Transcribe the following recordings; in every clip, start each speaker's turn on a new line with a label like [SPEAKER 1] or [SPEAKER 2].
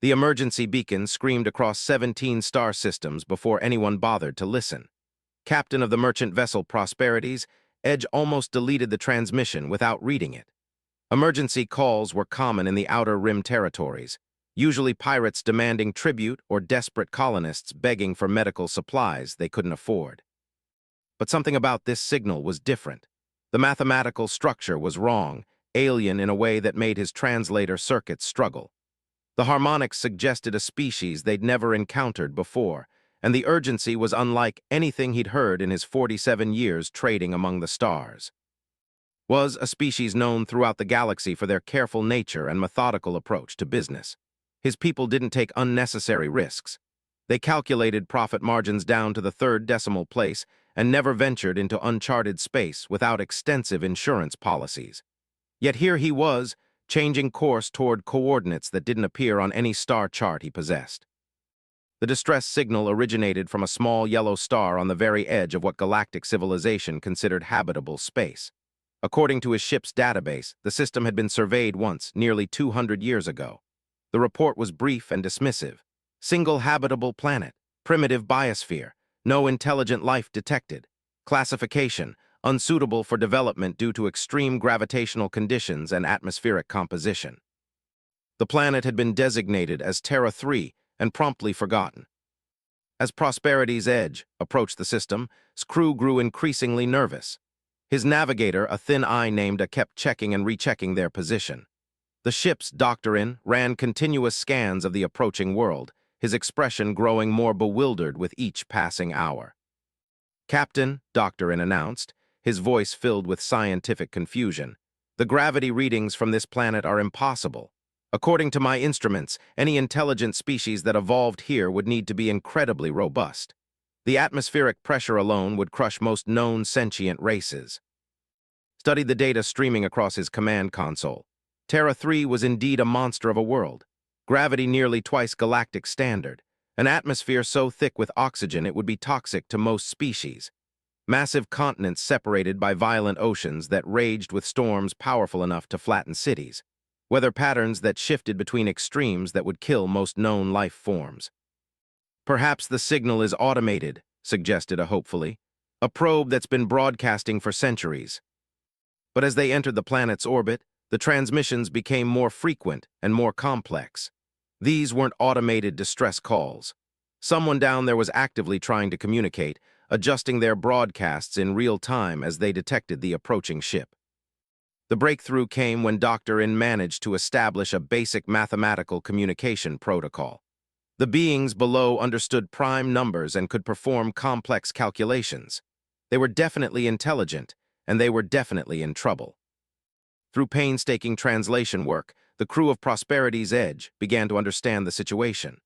[SPEAKER 1] The emergency beacon screamed across 17 star systems before anyone bothered to listen. Captain of the merchant vessel Prosperities, Edge almost deleted the transmission without reading it. Emergency calls were common in the Outer Rim territories, usually pirates demanding tribute or desperate colonists begging for medical supplies they couldn't afford. But something about this signal was different. The mathematical structure was wrong, alien in a way that made his translator circuits struggle. The harmonics suggested a species they'd never encountered before, and the urgency was unlike anything he'd heard in his 47 years trading among the stars. Was a species known throughout the galaxy for their careful nature and methodical approach to business. His people didn't take unnecessary risks. They calculated profit margins down to the third decimal place and never ventured into uncharted space without extensive insurance policies. Yet here he was, changing course toward coordinates that didn't appear on any star chart he possessed. The distress signal originated from a small yellow star on the very edge of what galactic civilization considered habitable space. According to his ship's database, the system had been surveyed once, nearly 200 years ago. The report was brief and dismissive. Single habitable planet, primitive biosphere, no intelligent life detected. Classification, unsuitable for development due to extreme gravitational conditions and atmospheric composition. The planet had been designated as Terra 3 and promptly forgotten. As Prosperity's Edge approached the system, his crew grew increasingly nervous. His navigator, a thin eye named A, kept checking and rechecking their position. The ship's doctor ran continuous scans of the approaching world, his expression growing more bewildered with each passing hour. Captain, Doctor announced, his voice filled with scientific confusion. The gravity readings from this planet are impossible. According to my instruments, any intelligent species that evolved here would need to be incredibly robust. The atmospheric pressure alone would crush most known sentient races. Studied the data streaming across his command console. Terra 3 was indeed a monster of a world. Gravity nearly twice galactic standard. An atmosphere so thick with oxygen it would be toxic to most species. Massive continents separated by violent oceans that raged with storms powerful enough to flatten cities. Weather patterns that shifted between extremes that would kill most known life forms. Perhaps the signal is automated, suggested A hopefully. A probe that's been broadcasting for centuries. But as they entered the planet's orbit, the transmissions became more frequent and more complex. These weren't automated distress calls. Someone down there was actively trying to communicate, adjusting their broadcasts in real time as they detected the approaching ship. The breakthrough came when Dr. managed to establish a basic mathematical communication protocol. The beings below understood prime numbers and could perform complex calculations. They were definitely intelligent, and they were definitely in trouble. Through painstaking translation work, the crew of Prosperity's Edge began to understand the situation.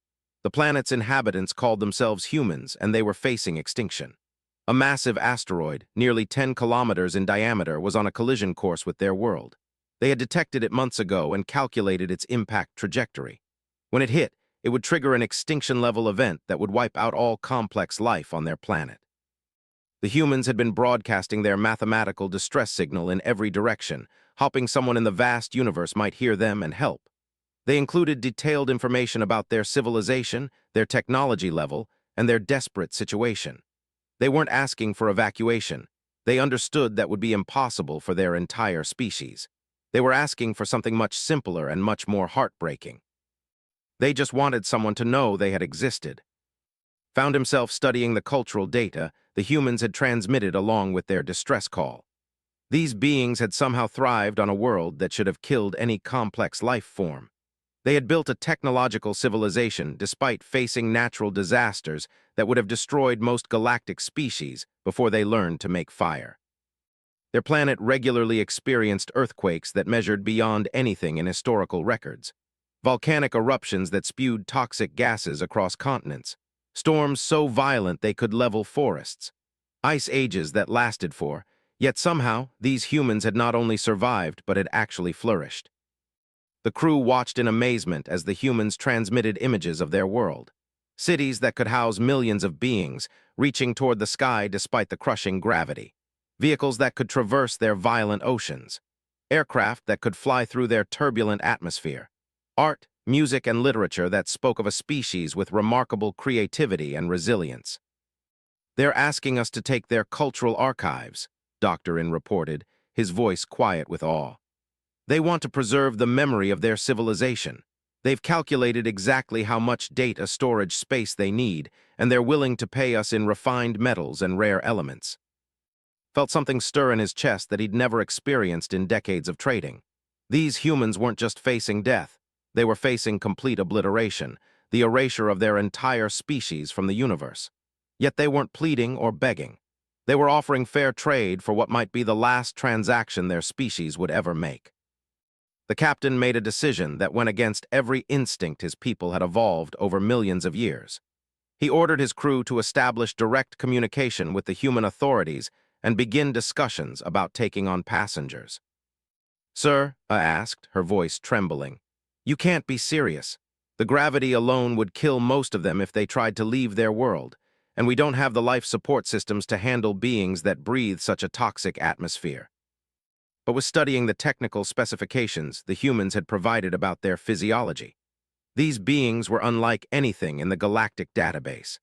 [SPEAKER 1] The planet's inhabitants called themselves humans, and they were facing extinction. A massive asteroid, nearly 10 kilometers in diameter, was on a collision course with their world. They had detected it months ago and calculated its impact trajectory. When it hit, it would trigger an extinction-level event that would wipe out all complex life on their planet. The humans had been broadcasting their mathematical distress signal in every direction, hoping someone in the vast universe might hear them and help. They included detailed information about their civilization, their technology level, and their desperate situation. They weren't asking for evacuation. They understood that would be impossible for their entire species. They were asking for something much simpler and much more heartbreaking. They just wanted someone to know they had existed. Found himself studying the cultural data the humans had transmitted along with their distress call. These beings had somehow thrived on a world that should have killed any complex life form. They had built a technological civilization despite facing natural disasters that would have destroyed most galactic species before they learned to make fire. Their planet regularly experienced earthquakes that measured beyond anything in historical records, volcanic eruptions that spewed toxic gases across continents, storms so violent they could level forests, ice ages that lasted for, yet somehow these humans had not only survived but had actually flourished. The crew watched in amazement as the humans transmitted images of their world. Cities that could house millions of beings, reaching toward the sky despite the crushing gravity. Vehicles that could traverse their violent oceans. Aircraft that could fly through their turbulent atmosphere. Art music and literature that spoke of a species with remarkable creativity and resilience. They're asking us to take their cultural archives, Dr. In reported, his voice quiet with awe. They want to preserve the memory of their civilization. They've calculated exactly how much data storage space they need, and they're willing to pay us in refined metals and rare elements. Felt something stir in his chest that he'd never experienced in decades of trading. These humans weren't just facing death. They were facing complete obliteration, the erasure of their entire species from the universe. Yet they weren't pleading or begging. They were offering fair trade for what might be the last transaction their species would ever make. The captain made a decision that went against every instinct his people had evolved over millions of years. He ordered his crew to establish direct communication with the human authorities and begin discussions about taking on passengers. "Sir," asked, her voice trembling, "you can't be serious. The gravity alone would kill most of them if they tried to leave their world, and we don't have the life support systems to handle beings that breathe such a toxic atmosphere." But with studying the technical specifications the humans had provided about their physiology, these beings were unlike anything in the galactic database.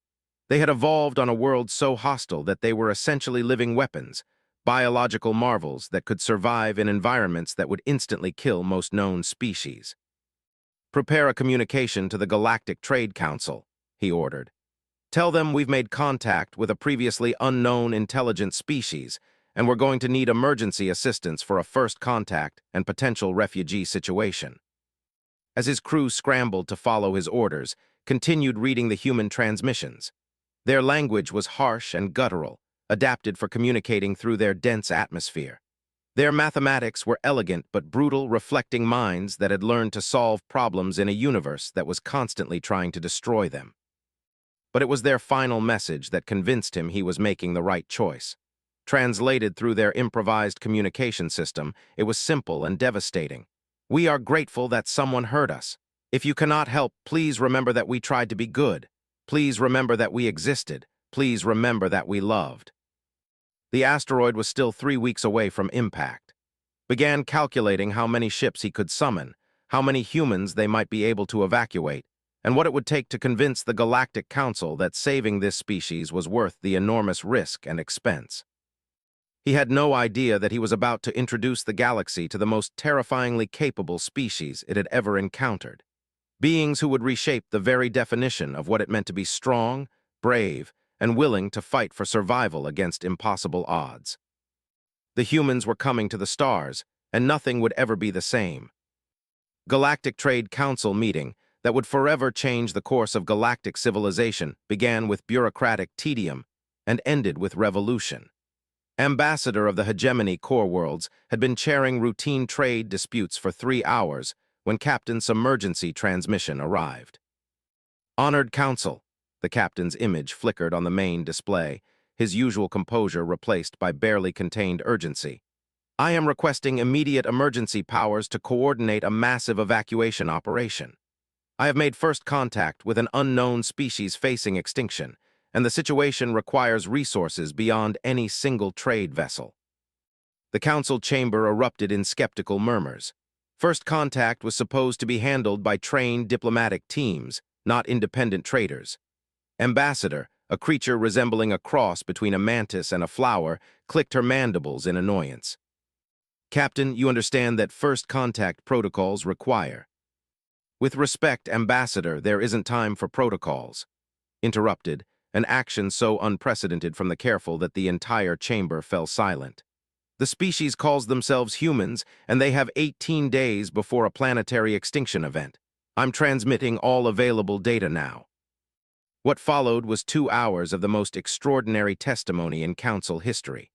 [SPEAKER 1] They had evolved on a world so hostile that they were essentially living weapons, biological marvels that could survive in environments that would instantly kill most known species. "Prepare a communication to the Galactic Trade Council," he ordered. "Tell them we've made contact with a previously unknown intelligent species, and we're going to need emergency assistance for a first contact and potential refugee situation." As his crew scrambled to follow his orders, continued reading the human transmissions. Their language was harsh and guttural, adapted for communicating through their dense atmosphere. Their mathematics were elegant but brutal, reflecting minds that had learned to solve problems in a universe that was constantly trying to destroy them. But it was their final message that convinced him he was making the right choice. Translated through their improvised communication system, it was simple and devastating. "We are grateful that someone heard us. If you cannot help, please remember that we tried to be good. Please remember that we existed. Please remember that we loved." The asteroid was still 3 weeks away from impact. Began calculating how many ships he could summon, how many humans they might be able to evacuate, and what it would take to convince the Galactic Council that saving this species was worth the enormous risk and expense. He had no idea that he was about to introduce the galaxy to the most terrifyingly capable species it had ever encountered. Beings who would reshape the very definition of what it meant to be strong, brave, and willing to fight for survival against impossible odds. The humans were coming to the stars, and nothing would ever be the same. Galactic Trade Council meeting that would forever change the course of galactic civilization began with bureaucratic tedium and ended with revolution. Ambassador of the hegemony core worlds had been chairing routine trade disputes for 3 hours when Captain's emergency transmission arrived. "Honored Council," the captain's image flickered on the main display, his usual composure replaced by barely contained urgency. "I am requesting immediate emergency powers to coordinate a massive evacuation operation. I have made first contact with an unknown species facing extinction, and the situation requires resources beyond any single trade vessel." The council chamber erupted in skeptical murmurs. First contact was supposed to be handled by trained diplomatic teams, not independent traders. Ambassador, a creature resembling a cross between a mantis and a flower, clicked her mandibles in annoyance. "Captain, you understand that first contact protocols require—" "With respect, Ambassador, there isn't time for protocols." Interrupted, an action so unprecedented from the careful that the entire chamber fell silent. "The species calls themselves humans, and they have 18 days before a planetary extinction event. I'm transmitting all available data now." What followed was 2 hours of the most extraordinary testimony in council history.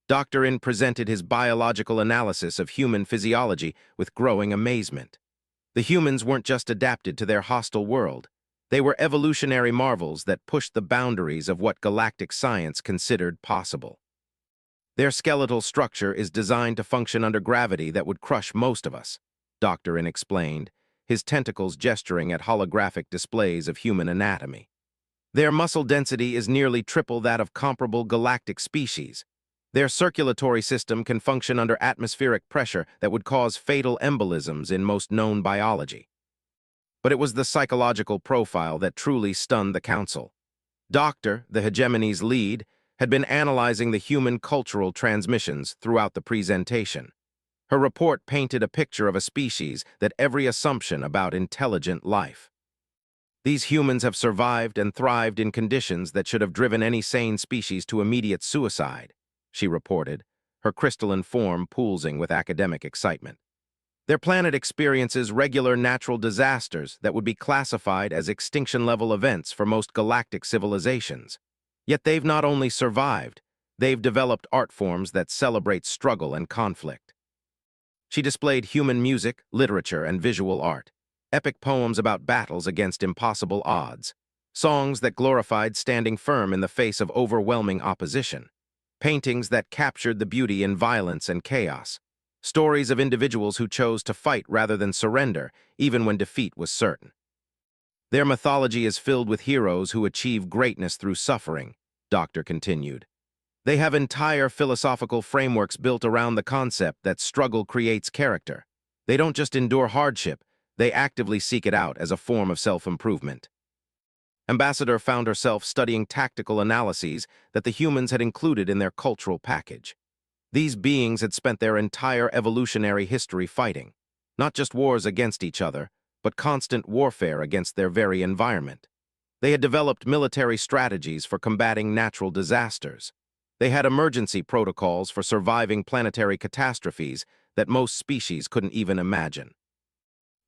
[SPEAKER 1] Dr. In presented his biological analysis of human physiology with growing amazement. The humans weren't just adapted to their hostile world. They were evolutionary marvels that pushed the boundaries of what galactic science considered possible. "Their skeletal structure is designed to function under gravity that would crush most of us," Dr. In explained, his tentacles gesturing at holographic displays of human anatomy. "Their muscle density is nearly triple that of comparable galactic species. Their circulatory system can function under atmospheric pressure that would cause fatal embolisms in most known biology." But it was the psychological profile that truly stunned the council. Doctor, the hegemony's lead, had been analyzing the human cultural transmissions throughout the presentation. Her report painted a picture of a species that every assumption about intelligent life. These humans have survived and thrived in conditions that should have driven any sane species to immediate suicide, she reported, her crystalline form pulsing with academic excitement. Their planet experiences regular natural disasters that would be classified as extinction-level events for most galactic civilizations. Yet they've not only survived, they've developed art forms that celebrate struggle and conflict. She displayed human music, literature, and visual art, epic poems about battles against impossible odds, songs that glorified standing firm in the face of overwhelming opposition, paintings that captured the beauty in violence and chaos, stories of individuals who chose to fight rather than surrender, even when defeat was certain. Their mythology is filled with heroes who achieve greatness through suffering, Doctor continued. They have entire philosophical frameworks built around the concept that struggle creates character. They don't just endure hardship, they actively seek it out as a form of self-improvement. Ambassador found herself studying tactical analyses that the humans had included in their cultural package. These beings had spent their entire evolutionary history fighting, not just wars against each other, but constant warfare against their very environment. They had developed military strategies for combating natural disasters. They had emergency protocols for surviving planetary catastrophes that most species couldn't even imagine.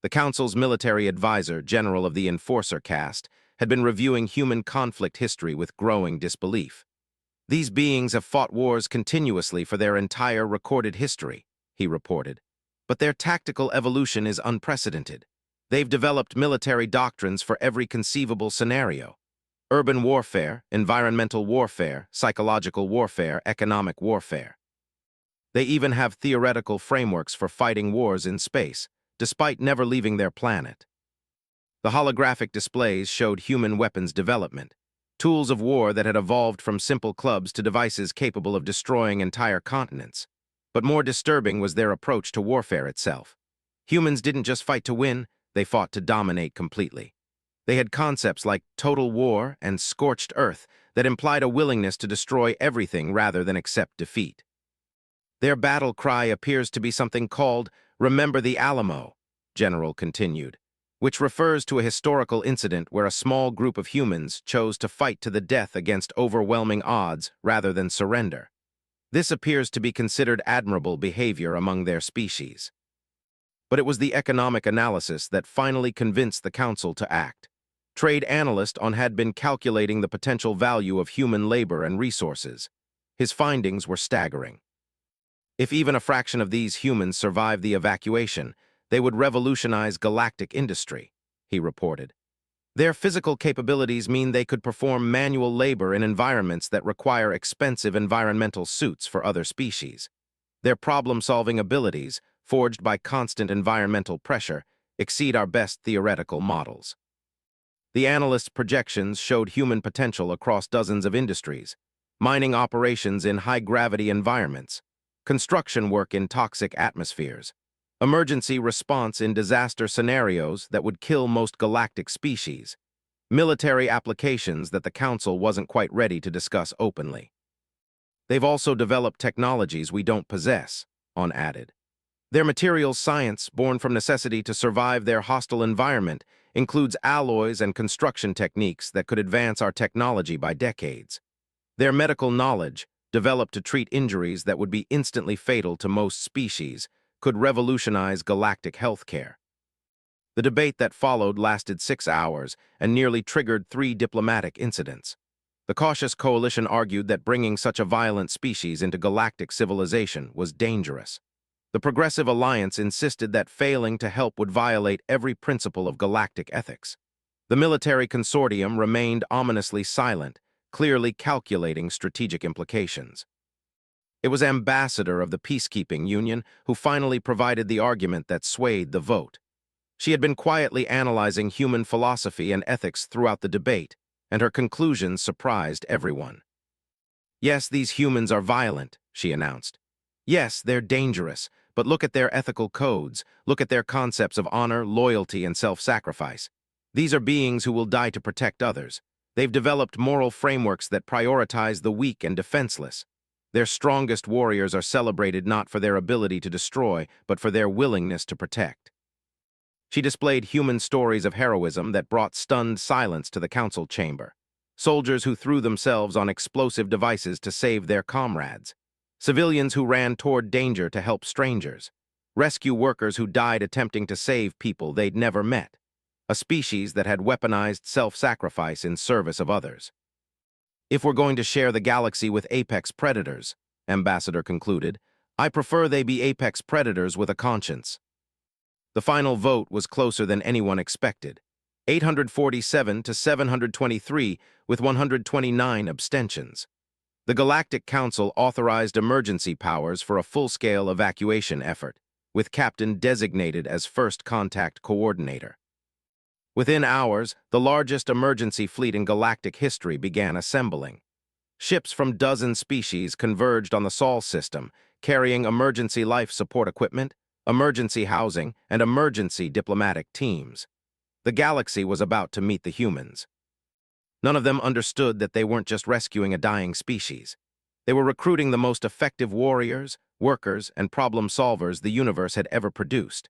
[SPEAKER 1] The Council's military advisor, General of the Enforcer caste, had been reviewing human conflict history with growing disbelief. These beings have fought wars continuously for their entire recorded history, he reported. But their tactical evolution is unprecedented. They've developed military doctrines for every conceivable scenario. Urban warfare, environmental warfare, psychological warfare, economic warfare. They even have theoretical frameworks for fighting wars in space, despite never leaving their planet. The holographic displays showed human weapons development, tools of war that had evolved from simple clubs to devices capable of destroying entire continents. But more disturbing was their approach to warfare itself. Humans didn't just fight to win, they fought to dominate completely. They had concepts like total war and scorched earth that implied a willingness to destroy everything rather than accept defeat. Their battle cry appears to be something called "Remember the Alamo," General continued, which refers to a historical incident where a small group of humans chose to fight to the death against overwhelming odds rather than surrender. This appears to be considered admirable behavior among their species. But it was the economic analysis that finally convinced the Council to act. Trade analyst had been calculating the potential value of human labor and resources. His findings were staggering. If even a fraction of these humans survived the evacuation, they would revolutionize galactic industry, he reported. Their physical capabilities mean they could perform manual labor in environments that require expensive environmental suits for other species. Their problem-solving abilities, forged by constant environmental pressure, exceed our best theoretical models. The analyst's projections showed human potential across dozens of industries: mining operations in high-gravity environments, construction work in toxic atmospheres, emergency response in disaster scenarios that would kill most galactic species, military applications that the Council wasn't quite ready to discuss openly. They've also developed technologies we don't possess, added. Their materials science, born from necessity to survive their hostile environment, includes alloys and construction techniques that could advance our technology by decades. Their medical knowledge, developed to treat injuries that would be instantly fatal to most species, could revolutionize galactic healthcare. The debate that followed lasted 6 hours and nearly triggered 3 diplomatic incidents. The cautious coalition argued that bringing such a violent species into galactic civilization was dangerous. The Progressive Alliance insisted that failing to help would violate every principle of galactic ethics. The military consortium remained ominously silent, clearly calculating strategic implications. It was Ambassador of the Peacekeeping Union who finally provided the argument that swayed the vote. She had been quietly analyzing human philosophy and ethics throughout the debate, and her conclusions surprised everyone. Yes, these humans are violent, she announced. Yes, they're dangerous, but look at their ethical codes, look at their concepts of honor, loyalty, and self-sacrifice. These are beings who will die to protect others. They've developed moral frameworks that prioritize the weak and defenseless. Their strongest warriors are celebrated not for their ability to destroy, but for their willingness to protect. She displayed human stories of heroism that brought stunned silence to the council chamber. Soldiers who threw themselves on explosive devices to save their comrades. Civilians who ran toward danger to help strangers. Rescue workers who died attempting to save people they'd never met. A species that had weaponized self-sacrifice in service of others. If we're going to share the galaxy with apex predators, Ambassador concluded, I prefer they be apex predators with a conscience. The final vote was closer than anyone expected, 847 to 723 with 129 abstentions. The Galactic Council authorized emergency powers for a full-scale evacuation effort, with Captain designated as First Contact Coordinator. Within hours, the largest emergency fleet in galactic history began assembling. Ships from dozen species converged on the Sol system, carrying emergency life support equipment, emergency housing, and emergency diplomatic teams. The galaxy was about to meet the humans. None of them understood that they weren't just rescuing a dying species. They were recruiting the most effective warriors, workers, and problem solvers the universe had ever produced.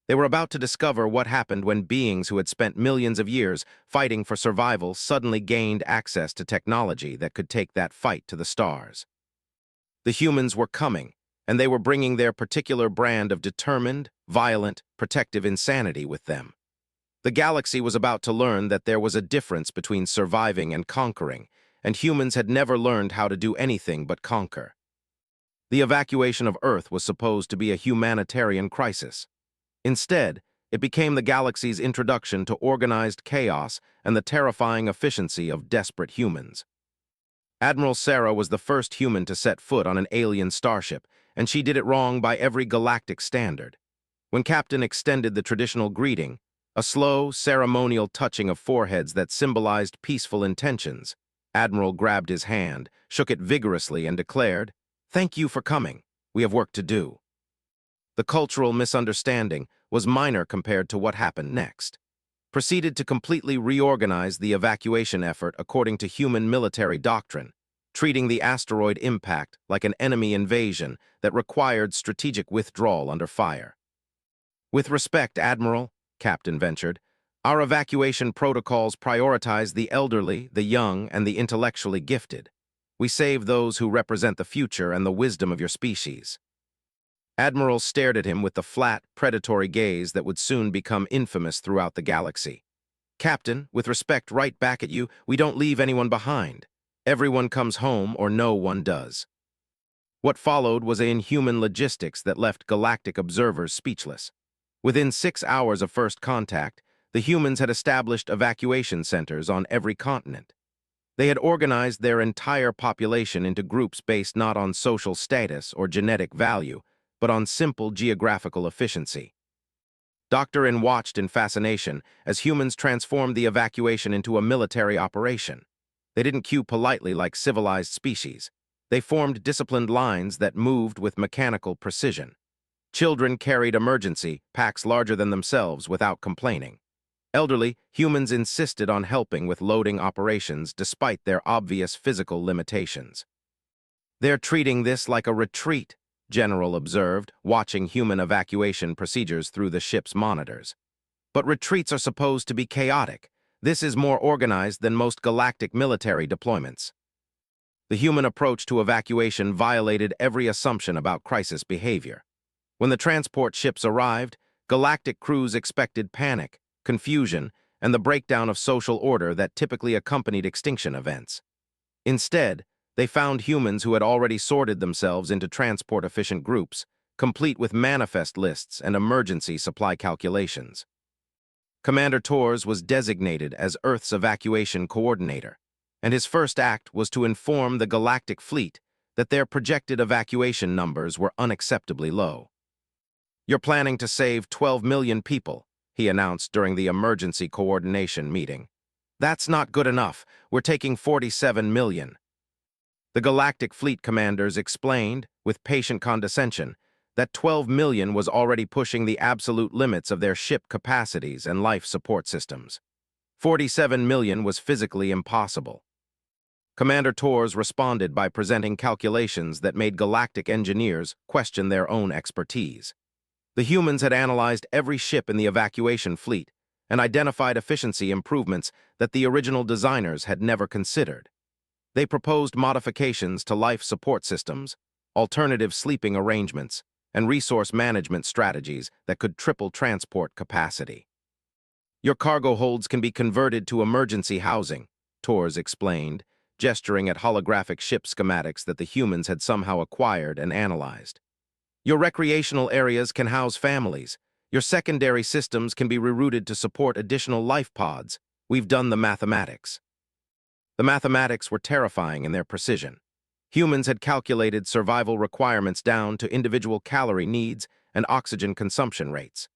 [SPEAKER 1] They were about to discover what happened when beings who had spent millions of years fighting for survival suddenly gained access to technology that could take that fight to the stars. The humans were coming, and they were bringing their particular brand of determined, violent, protective insanity with them. The galaxy was about to learn that there was a difference between surviving and conquering, and humans had never learned how to do anything but conquer. The evacuation of Earth was supposed to be a humanitarian crisis. Instead, it became the galaxy's introduction to organized chaos and the terrifying efficiency of desperate humans. Admiral Sarah was the first human to set foot on an alien starship, and she did it wrong by every galactic standard. When Captain extended the traditional greeting, a slow, ceremonial touching of foreheads that symbolized peaceful intentions, Admiral grabbed his hand, shook it vigorously, and declared, "Thank you for coming. We have work to do." The cultural misunderstanding was minor compared to what happened next. Proceeded to completely reorganize the evacuation effort according to human military doctrine, treating the asteroid impact like an enemy invasion that required strategic withdrawal under fire. "With respect, Admiral," Captain ventured, "our evacuation protocols prioritize the elderly, the young, and the intellectually gifted. We save those who represent the future and the wisdom of your species." Admiral stared at him with the flat, predatory gaze that would soon become infamous throughout the galaxy. "Captain, with respect right back at you, we don't leave anyone behind. Everyone comes home or no one does." What followed was inhuman logistics that left galactic observers speechless. Within 6 hours of first contact, the humans had established evacuation centers on every continent. They had organized their entire population into groups based not on social status or genetic value, but on simple geographical efficiency. Dr. In watched in fascination as humans transformed the evacuation into a military operation. They didn't queue politely like civilized species. They formed disciplined lines that moved with mechanical precision. Children carried emergency packs larger than themselves without complaining. Elderly humans insisted on helping with loading operations despite their obvious physical limitations. "They're treating this like a retreat," General observed, watching human evacuation procedures through the ship's monitors. "But retreats are supposed to be chaotic. This is more organized than most galactic military deployments." The human approach to evacuation violated every assumption about crisis behavior. When the transport ships arrived, galactic crews expected panic, confusion, and the breakdown of social order that typically accompanied extinction events. Instead, they found humans who had already sorted themselves into transport-efficient groups, complete with manifest lists and emergency supply calculations. Commander Torres was designated as Earth's evacuation coordinator, and his first act was to inform the galactic fleet that their projected evacuation numbers were unacceptably low. "You're planning to save 12 million people," he announced during the emergency coordination meeting. "That's not good enough. We're taking 47 million. The galactic fleet commanders explained, with patient condescension, that 12 million was already pushing the absolute limits of their ship capacities and life support systems. 47 million was physically impossible. Commander Torres responded by presenting calculations that made galactic engineers question their own expertise. The humans had analyzed every ship in the evacuation fleet and identified efficiency improvements that the original designers had never considered. They proposed modifications to life support systems, alternative sleeping arrangements, and resource management strategies that could triple transport capacity. Your cargo holds can be converted to emergency housing, Torres explained, gesturing at holographic ship schematics that the humans had somehow acquired and analyzed. Your recreational areas can house families. Your secondary systems can be rerouted to support additional life pods. We've done the mathematics. The mathematics were terrifying in their precision. Humans had calculated survival requirements down to individual calorie needs and oxygen consumption rates.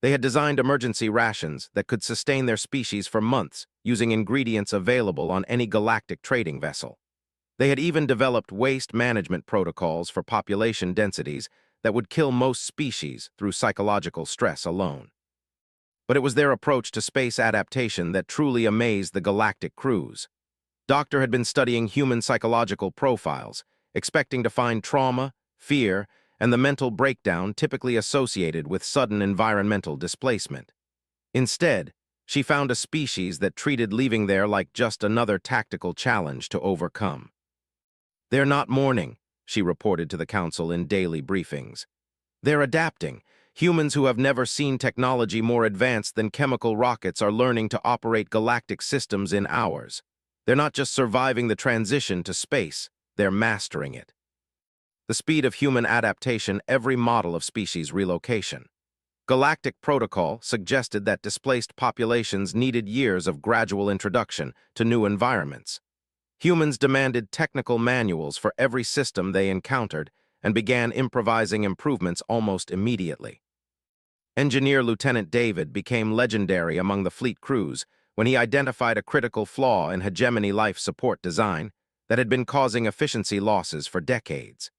[SPEAKER 1] They had designed emergency rations that could sustain their species for months using ingredients available on any galactic trading vessel. They had even developed waste management protocols for population densities that would kill most species through psychological stress alone. But it was their approach to space adaptation that truly amazed the galactic crews. Doctor had been studying human psychological profiles, expecting to find trauma, fear, and the mental breakdown typically associated with sudden environmental displacement. Instead, she found a species that treated leaving there like just another tactical challenge to overcome. "They're not mourning," she reported to the Council in daily briefings. "They're adapting. Humans who have never seen technology more advanced than chemical rockets are learning to operate galactic systems in hours. They're not just surviving the transition to space, they're mastering it." The speed of human adaptation, every model of species relocation. Galactic protocol suggested that displaced populations needed years of gradual introduction to new environments. Humans demanded technical manuals for every system they encountered and began improvising improvements almost immediately. Engineer Lieutenant David became legendary among the fleet crews when he identified a critical flaw in hegemony life support design that had been causing efficiency losses for decades.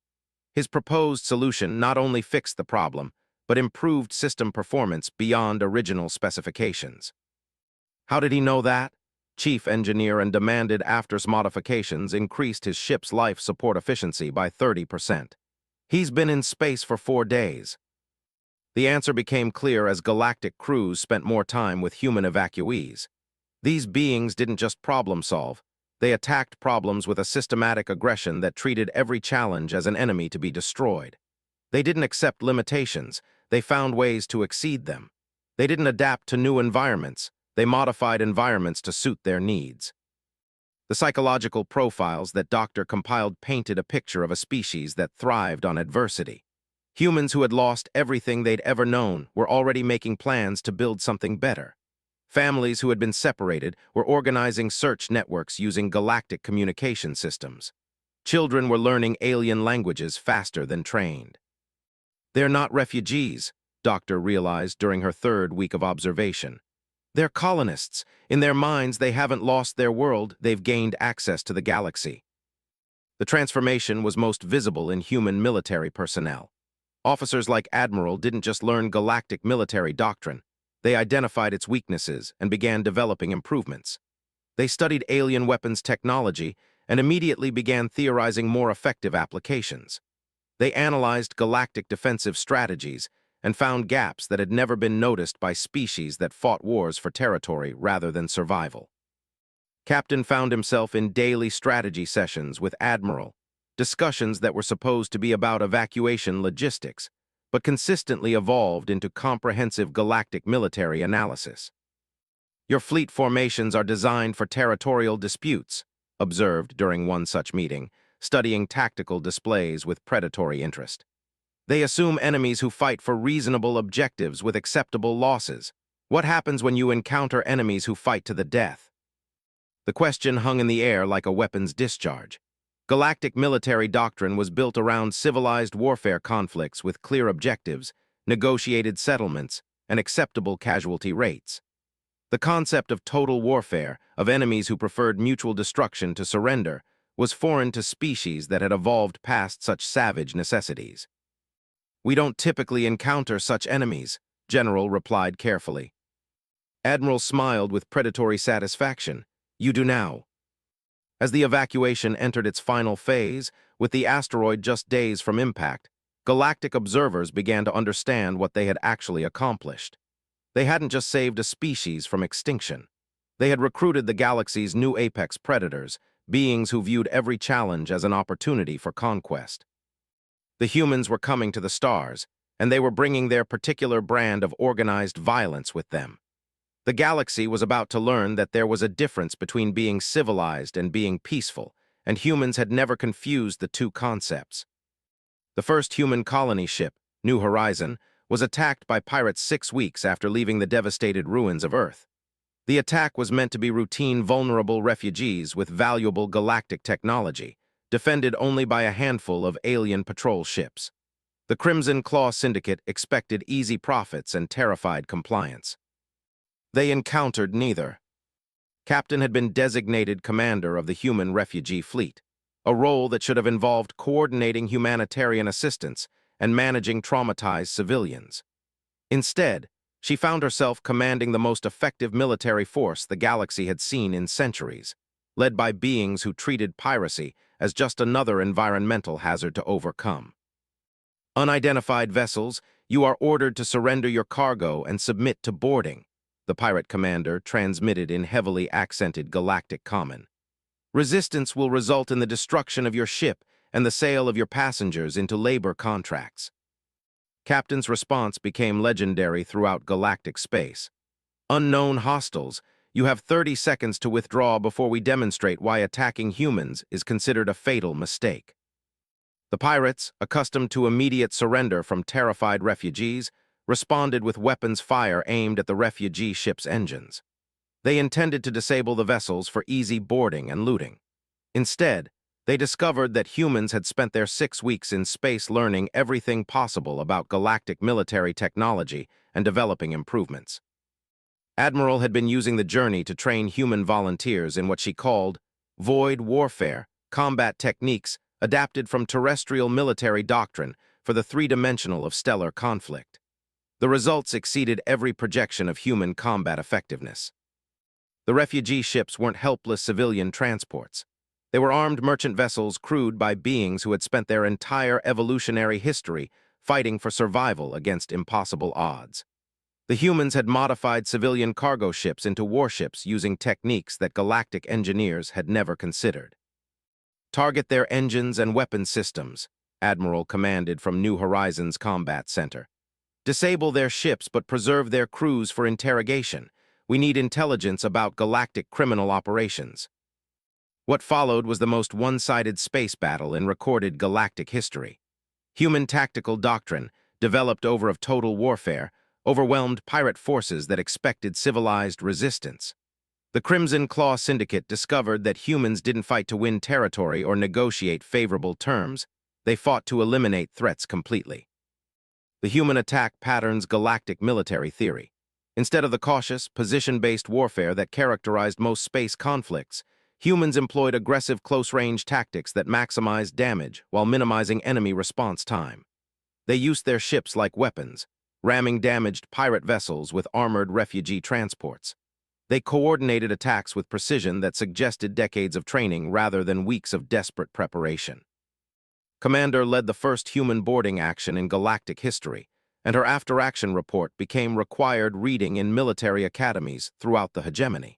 [SPEAKER 1] His proposed solution not only fixed the problem, but improved system performance beyond original specifications. How did he know that? Chief engineer and demanded after modifications increased his ship's life support efficiency by 30%. He's been in space for 4 days. The answer became clear as galactic crews spent more time with human evacuees. These beings didn't just problem solve, they attacked problems with a systematic aggression that treated every challenge as an enemy to be destroyed. They didn't accept limitations, they found ways to exceed them. They didn't adapt to new environments, they modified environments to suit their needs. The psychological profiles that Doctor compiled painted a picture of a species that thrived on adversity. Humans who had lost everything they'd ever known were already making plans to build something better. Families who had been separated were organizing search networks using galactic communication systems. Children were learning alien languages faster than trained. "They're not refugees," Doctor realized during her 3rd week of observation. "They're colonists. In their minds, they haven't lost their world, they've gained access to the galaxy." The transformation was most visible in human military personnel. Officers like Admiral didn't just learn galactic military doctrine, they identified its weaknesses and began developing improvements. They studied alien weapons technology and immediately began theorizing more effective applications. They analyzed galactic defensive strategies and found gaps that had never been noticed by species that fought wars for territory rather than survival. Captain found himself in daily strategy sessions with Admiral, discussions that were supposed to be about evacuation logistics, but consistently evolved into comprehensive galactic military analysis. "Your fleet formations are designed for territorial disputes," observed during one such meeting, studying tactical displays with predatory interest. "They assume enemies who fight for reasonable objectives with acceptable losses. What happens when you encounter enemies who fight to the death?" The question hung in the air like a weapons discharge. Galactic military doctrine was built around civilized warfare conflicts with clear objectives, negotiated settlements, and acceptable casualty rates. The concept of total warfare, of enemies who preferred mutual destruction to surrender, was foreign to species that had evolved past such savage necessities. We don't typically encounter such enemies, General replied carefully. Admiral smiled with predatory satisfaction. You do now. As the evacuation entered its final phase, with the asteroid just days from impact, galactic observers began to understand what they had actually accomplished. They hadn't just saved a species from extinction. They had recruited the galaxy's new apex predators, beings who viewed every challenge as an opportunity for conquest. The humans were coming to the stars, and they were bringing their particular brand of organized violence with them. The galaxy was about to learn that there was a difference between being civilized and being peaceful, and humans had never confused the two concepts. The first human colony ship, New Horizon, was attacked by pirates 6 weeks after leaving the devastated ruins of Earth. The attack was meant to be routine vulnerable refugees with valuable galactic technology, defended only by a handful of alien patrol ships. The Crimson Claw Syndicate expected easy profits and terrified compliance. They encountered neither. Captain had been designated commander of the human refugee fleet, a role that should have involved coordinating humanitarian assistance and managing traumatized civilians. Instead, she found herself commanding the most effective military force the galaxy had seen in centuries, led by beings who treated piracy as just another environmental hazard to overcome. Unidentified vessels, you are ordered to surrender your cargo and submit to boarding, the pirate commander transmitted in heavily accented galactic common. Resistance will result in the destruction of your ship and the sale of your passengers into labor contracts. Captain's response became legendary throughout galactic space. Unknown hostiles, you have 30 seconds to withdraw before we demonstrate why attacking humans is considered a fatal mistake. The pirates, accustomed to immediate surrender from terrified refugees, responded with weapons fire aimed at the refugee ship's engines. They intended to disable the vessels for easy boarding and looting. Instead, they discovered that humans had spent their 6 weeks in space learning everything possible about galactic military technology and developing improvements. Admiral had been using the journey to train human volunteers in what she called void warfare, combat techniques adapted from terrestrial military doctrine for the three-dimensional of stellar conflict. The results exceeded every projection of human combat effectiveness. The refugee ships weren't helpless civilian transports. They were armed merchant vessels crewed by beings who had spent their entire evolutionary history fighting for survival against impossible odds. The humans had modified civilian cargo ships into warships using techniques that galactic engineers had never considered. Target their engines and weapon systems, Admiral commanded from New Horizons Combat Center. Disable their ships but preserve their crews for interrogation. We need intelligence about galactic criminal operations. What followed was the most one-sided space battle in recorded galactic history. Human tactical doctrine, developed over of total warfare, overwhelmed pirate forces that expected civilized resistance. The Crimson Claw Syndicate discovered that humans didn't fight to win territory or negotiate favorable terms. They fought to eliminate threats completely. The human attack patterns galactic military theory. Instead of the cautious, position-based warfare that characterized most space conflicts, humans employed aggressive close-range tactics that maximized damage while minimizing enemy response time. They used their ships like weapons, ramming damaged pirate vessels with armored refugee transports. They coordinated attacks with precision that suggested decades of training rather than weeks of desperate preparation. Commander led the first human boarding action in galactic history, and her after-action report became required reading in military academies throughout the hegemony.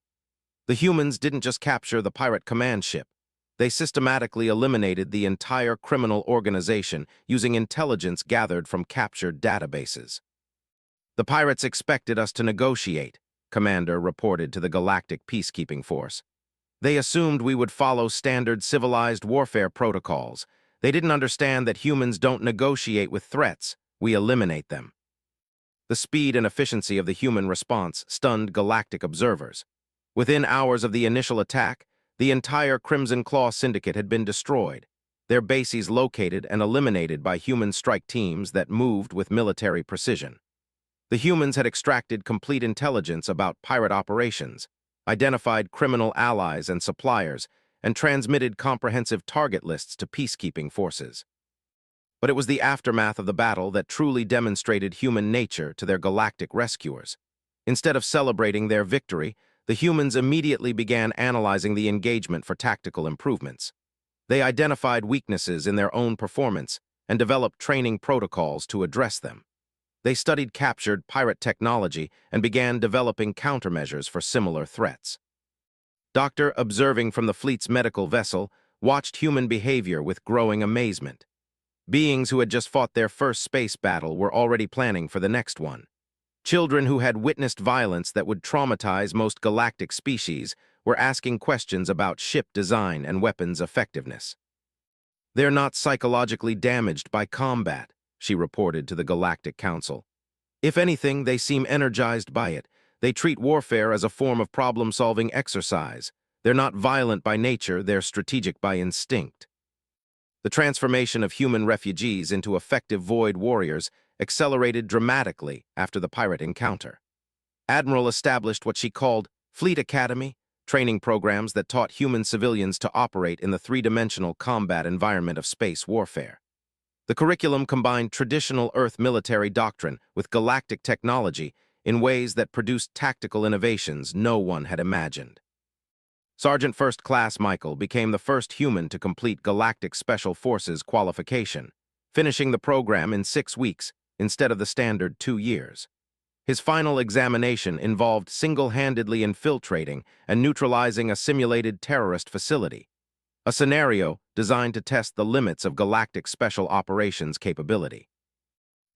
[SPEAKER 1] The humans didn't just capture the pirate command ship. They systematically eliminated the entire criminal organization using intelligence gathered from captured databases. The pirates expected us to negotiate, Commander reported to the Galactic Peacekeeping Force. They assumed we would follow standard civilized warfare protocols. They didn't understand that humans don't negotiate with threats, we eliminate them. The speed and efficiency of the human response stunned galactic observers. Within hours of the initial attack, the entire Crimson Claw Syndicate had been destroyed, their bases located and eliminated by human strike teams that moved with military precision. The humans had extracted complete intelligence about pirate operations, identified criminal allies and suppliers, and transmitted comprehensive target lists to peacekeeping forces. But it was the aftermath of the battle that truly demonstrated human nature to their galactic rescuers. Instead of celebrating their victory, the humans immediately began analyzing the engagement for tactical improvements. They identified weaknesses in their own performance and developed training protocols to address them. They studied captured pirate technology and began developing countermeasures for similar threats. Doctor, observing from the fleet's medical vessel, watched human behavior with growing amazement. Beings who had just fought their first space battle were already planning for the next one. Children who had witnessed violence that would traumatize most galactic species were asking questions about ship design and weapons effectiveness. "They're not psychologically damaged by combat," she reported to the Galactic Council. "If anything, they seem energized by it. They treat warfare as a form of problem-solving exercise. They're not violent by nature, they're strategic by instinct." The transformation of human refugees into effective void warriors accelerated dramatically after the pirate encounter. Admiral established what she called Fleet Academy, training programs that taught human civilians to operate in the three-dimensional combat environment of space warfare. The curriculum combined traditional Earth military doctrine with galactic technology in ways that produced tactical innovations no one had imagined. Sergeant First Class Michael became the first human to complete Galactic Special Forces qualification, finishing the program in 6 weeks instead of the standard 2 years. His final examination involved single-handedly infiltrating and neutralizing a simulated terrorist facility, a scenario designed to test the limits of Galactic Special Operations capability.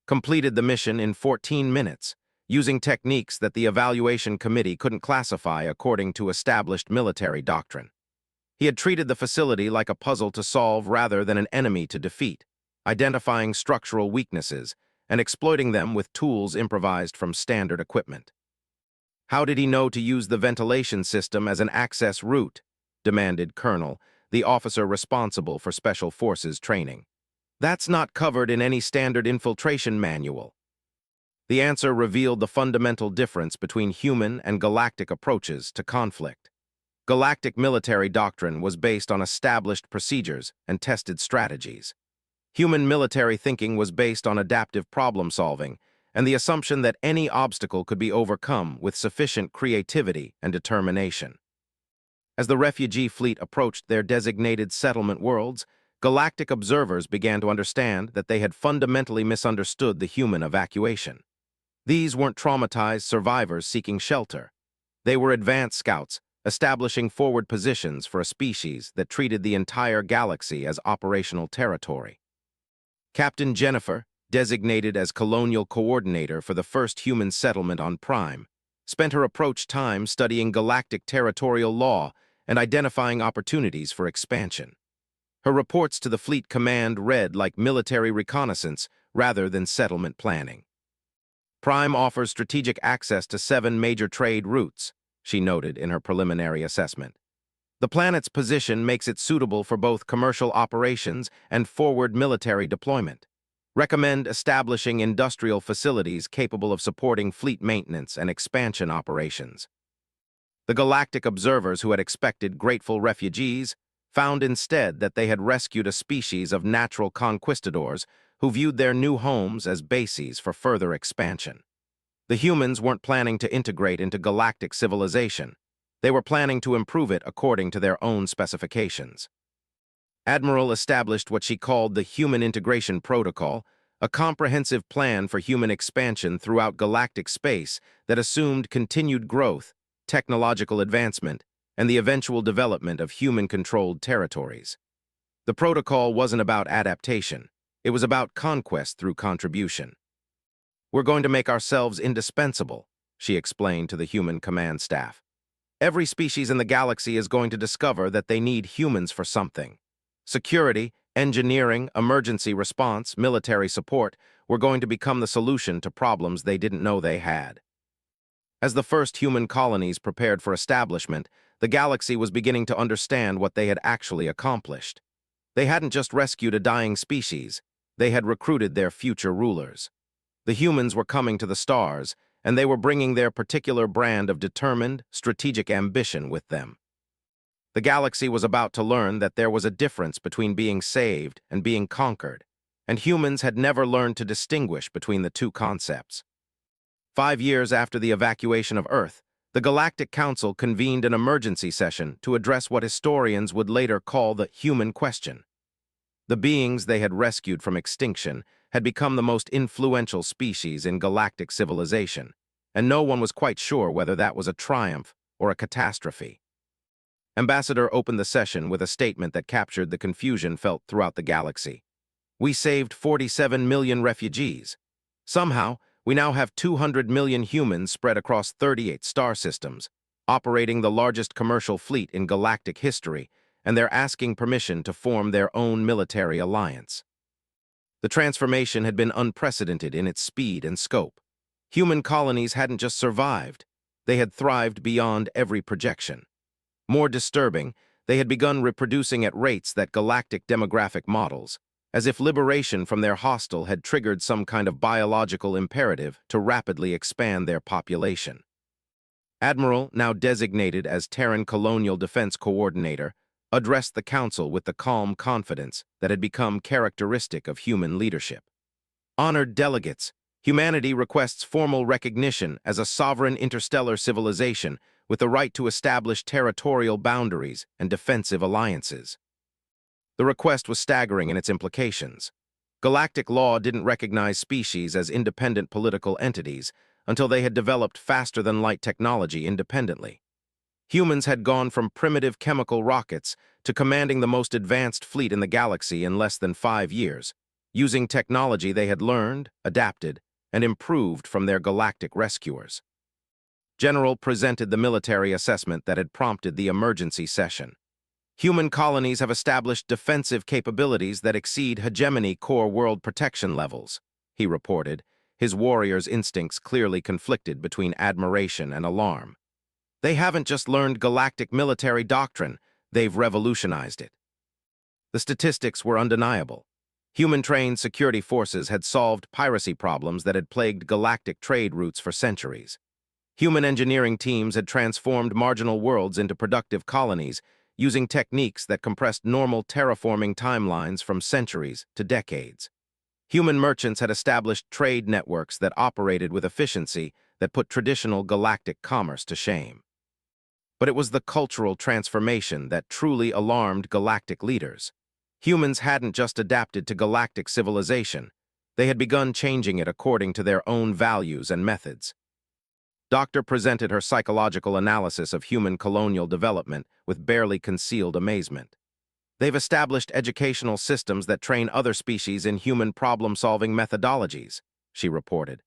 [SPEAKER 1] Completed the mission in 14 minutes, using techniques that the evaluation committee couldn't classify according to established military doctrine. He had treated the facility like a puzzle to solve rather than an enemy to defeat, identifying structural weaknesses and exploiting them with tools improvised from standard equipment. "How did he know to use the ventilation system as an access route?" demanded Colonel, the officer responsible for Special Forces training. "That's not covered in any standard infiltration manual." The answer revealed the fundamental difference between human and galactic approaches to conflict. Galactic military doctrine was based on established procedures and tested strategies. Human military thinking was based on adaptive problem-solving and the assumption that any obstacle could be overcome with sufficient creativity and determination. As the refugee fleet approached their designated settlement worlds, galactic observers began to understand that they had fundamentally misunderstood the human evacuation. These weren't traumatized survivors seeking shelter. They were advanced scouts, establishing forward positions for a species that treated the entire galaxy as operational territory. Captain Jennifer, designated as colonial coordinator for the first human settlement on Prime, spent her approach time studying galactic territorial law and identifying opportunities for expansion. Her reports to the Fleet Command read like military reconnaissance rather than settlement planning. "Prime offers strategic access to 7 major trade routes," she noted in her preliminary assessment. "The planet's position makes it suitable for both commercial operations and forward military deployment. Recommend establishing industrial facilities capable of supporting fleet maintenance and expansion operations." The galactic observers who had expected grateful refugees found instead that they had rescued a species of natural conquistadors who viewed their new homes as bases for further expansion. The humans weren't planning to integrate into galactic civilization. They were planning to improve it according to their own specifications. Admiral established what she called the Human Integration Protocol, a comprehensive plan for human expansion throughout galactic space that assumed continued growth, technological advancement, and the eventual development of human-controlled territories. The protocol wasn't about adaptation. It was about conquest through contribution. "We're going to make ourselves indispensable," she explained to the human command staff. "Every species in the galaxy is going to discover that they need humans for something. Security, engineering, emergency response, military support were going to become the solution to problems they didn't know they had." As the first human colonies prepared for establishment, the galaxy was beginning to understand what they had actually accomplished. They hadn't just rescued a dying species, they had recruited their future rulers. The humans were coming to the stars, and they were bringing their particular brand of determined, strategic ambition with them. The galaxy was about to learn that there was a difference between being saved and being conquered, and humans had never learned to distinguish between the two concepts. 5 years after the evacuation of Earth, the Galactic Council convened an emergency session to address what historians would later call the human question. The beings they had rescued from extinction had become the most influential species in galactic civilization, and no one was quite sure whether that was a triumph or a catastrophe. Ambassador opened the session with a statement that captured the confusion felt throughout the galaxy. "We saved 47 million refugees. Somehow, we now have 200 million humans spread across 38 star systems, operating the largest commercial fleet in galactic history, and they're asking permission to form their own military alliance." The transformation had been unprecedented in its speed and scope. Human colonies hadn't just survived, they had thrived beyond every projection. More disturbing, they had begun reproducing at rates that galactic demographic models, as if liberation from their hostel had triggered some kind of biological imperative to rapidly expand their population. Admiral, now designated as Terran Colonial Defense Coordinator, addressed the Council with the calm confidence that had become characteristic of human leadership. "Honored delegates, humanity requests formal recognition as a sovereign interstellar civilization with the right to establish territorial boundaries and defensive alliances." The request was staggering in its implications. Galactic law didn't recognize species as independent political entities until they had developed faster-than-light technology independently. Humans had gone from primitive chemical rockets to commanding the most advanced fleet in the galaxy in less than 5 years, using technology they had learned, adapted, and improved from their galactic rescuers. General presented the military assessment that had prompted the emergency session. "Human colonies have established defensive capabilities that exceed hegemony core world protection levels," he reported, his warrior's instincts clearly conflicted between admiration and alarm. "They haven't just learned galactic military doctrine, they've revolutionized it." The statistics were undeniable. Human-trained security forces had solved piracy problems that had plagued galactic trade routes for centuries. Human engineering teams had transformed marginal worlds into productive colonies, using techniques that compressed normal terraforming timelines from centuries to decades. Human merchants had established trade networks that operated with efficiency that put traditional galactic commerce to shame. But it was the cultural transformation that truly alarmed galactic leaders. Humans hadn't just adapted to galactic civilization, they had begun changing it according to their own values and methods. Doctor presented her psychological analysis of human colonial development with barely concealed amazement. "They've established educational systems that train other species in human problem-solving methodologies," she reported.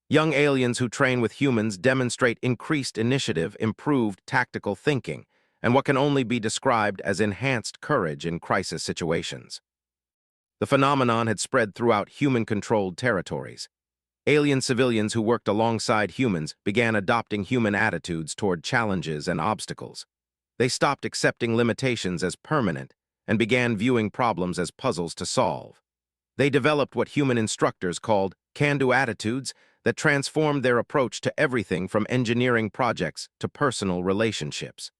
[SPEAKER 1] "Young aliens who train with humans demonstrate increased initiative, improved tactical thinking, and what can only be described as enhanced courage in crisis situations." The phenomenon had spread throughout human-controlled territories. Alien civilians who worked alongside humans began adopting human attitudes toward challenges and obstacles. They stopped accepting limitations as permanent and began viewing problems as puzzles to solve. They developed what human instructors called can-do attitudes that transformed their approach to everything from engineering projects to personal relationships.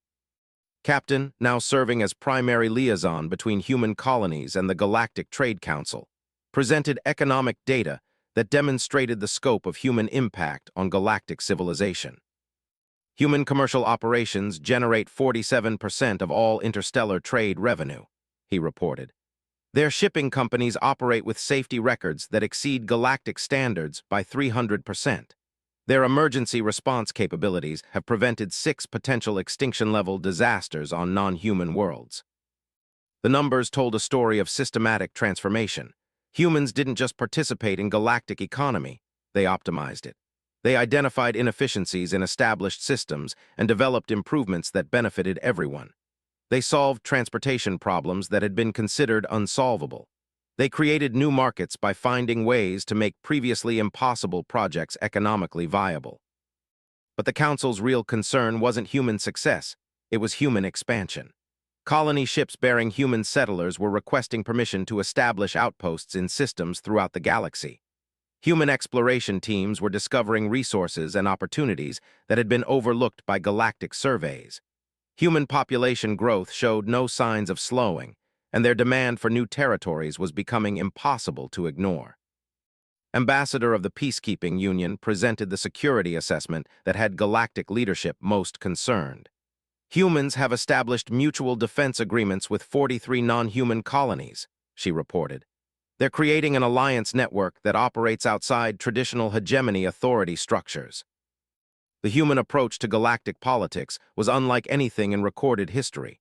[SPEAKER 1] Captain, now serving as primary liaison between human colonies and the Galactic Trade Council, presented economic data that demonstrated the scope of human impact on galactic civilization. "Human commercial operations generate 47% of all interstellar trade revenue," he reported. "Their shipping companies operate with safety records that exceed galactic standards by 300%. Their emergency response capabilities have prevented 6 potential extinction-level disasters on non-human worlds." The numbers told a story of systematic transformation. Humans didn't just participate in galactic economy, they optimized it. They identified inefficiencies in established systems and developed improvements that benefited everyone. They solved transportation problems that had been considered unsolvable. They created new markets by finding ways to make previously impossible projects economically viable. But the Council's real concern wasn't human success, it was human expansion. Colony ships bearing human settlers were requesting permission to establish outposts in systems throughout the galaxy. Human exploration teams were discovering resources and opportunities that had been overlooked by galactic surveys. Human population growth showed no signs of slowing, and their demand for new territories was becoming impossible to ignore. Ambassador of the Peacekeeping Union presented the security assessment that had galactic leadership most concerned. Humans have established mutual defense agreements with 43 non-human colonies, she reported. They're creating an alliance network that operates outside traditional hegemony authority structures. The human approach to galactic politics was unlike anything in recorded history.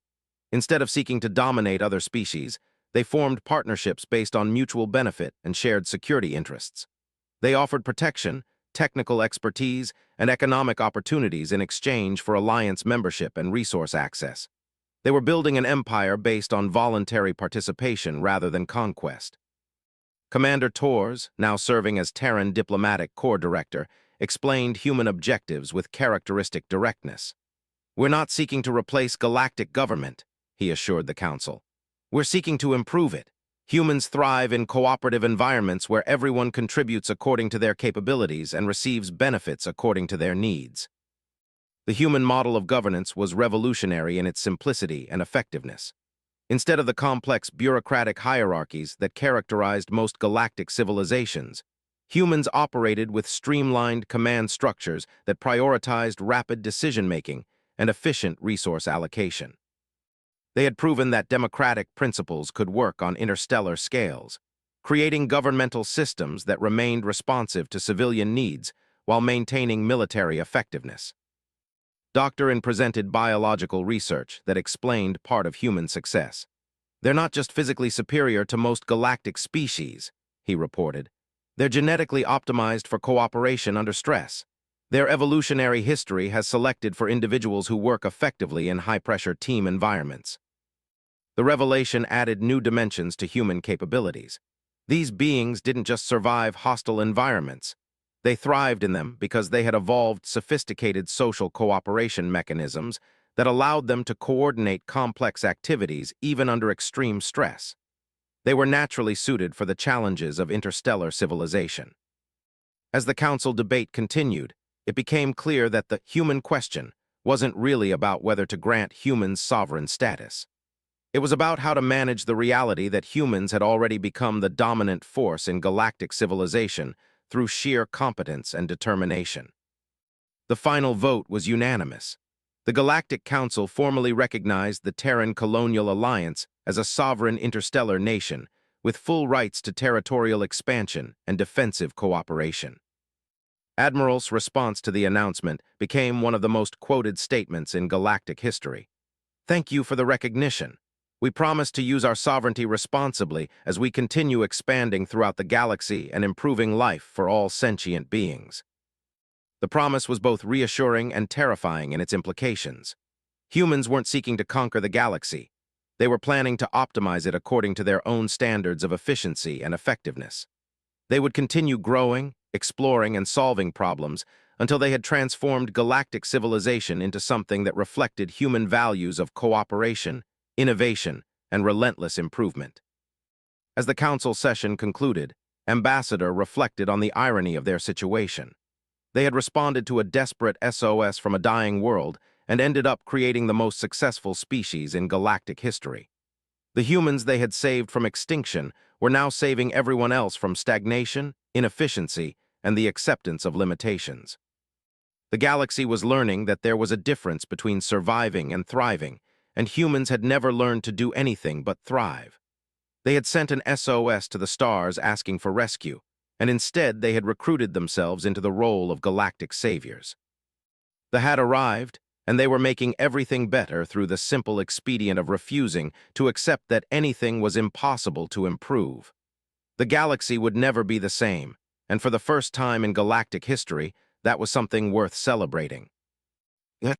[SPEAKER 1] Instead of seeking to dominate other species, they formed partnerships based on mutual benefit and shared security interests. They offered protection, technical expertise, and economic opportunities in exchange for alliance membership and resource access. They were building an empire based on voluntary participation rather than conquest. Commander Torres, now serving as Terran Diplomatic Corps Director, explained human objectives with characteristic directness. "We're not seeking to replace galactic government," he assured the Council. "We're seeking to improve it. Humans thrive in cooperative environments where everyone contributes according to their capabilities and receives benefits according to their needs." The human model of governance was revolutionary in its simplicity and effectiveness. Instead of the complex bureaucratic hierarchies that characterized most galactic civilizations, humans operated with streamlined command structures that prioritized rapid decision-making and efficient resource allocation. They had proven that democratic principles could work on interstellar scales, creating governmental systems that remained responsive to civilian needs while maintaining military effectiveness. Doctrine presented biological research that explained part of human success. "They're not just physically superior to most galactic species," he reported. "They're genetically optimized for cooperation under stress. Their evolutionary history has selected for individuals who work effectively in high-pressure team environments." The revelation added new dimensions to human capabilities. These beings didn't just survive hostile environments. They thrived in them because they had evolved sophisticated social cooperation mechanisms that allowed them to coordinate complex activities even under extreme stress. They were naturally suited for the challenges of interstellar civilization. As the Council debate continued, it became clear that the human question wasn't really about whether to grant humans sovereign status. It was about how to manage the reality that humans had already become the dominant force in galactic civilization through sheer competence and determination. The final vote was unanimous. The Galactic Council formally recognized the Terran Colonial Alliance as a sovereign interstellar nation with full rights to territorial expansion and defensive cooperation. Admiral's response to the announcement became one of the most quoted statements in galactic history. "Thank you for the recognition. We promise to use our sovereignty responsibly as we continue expanding throughout the galaxy and improving life for all sentient beings." The promise was both reassuring and terrifying in its implications. Humans weren't seeking to conquer the galaxy. They were planning to optimize it according to their own standards of efficiency and effectiveness. They would continue growing, exploring, and solving problems until they had transformed galactic civilization into something that reflected human values of cooperation, innovation, and relentless improvement. As the Council session concluded, Ambassador reflected on the irony of their situation. They had responded to a desperate SOS from a dying world and ended up creating the most successful species in galactic history. The humans they had saved from extinction were now saving everyone else from stagnation, inefficiency, and the acceptance of limitations. The galaxy was learning that there was a difference between surviving and thriving, and humans had never learned to do anything but thrive. They had sent an SOS to the stars asking for rescue, and instead they had recruited themselves into the role of galactic saviors. The had arrived, and they were making everything better through the simple expedient of refusing to accept that anything was impossible to improve. The galaxy would never be the same, and for the first time in galactic history, that was something worth celebrating.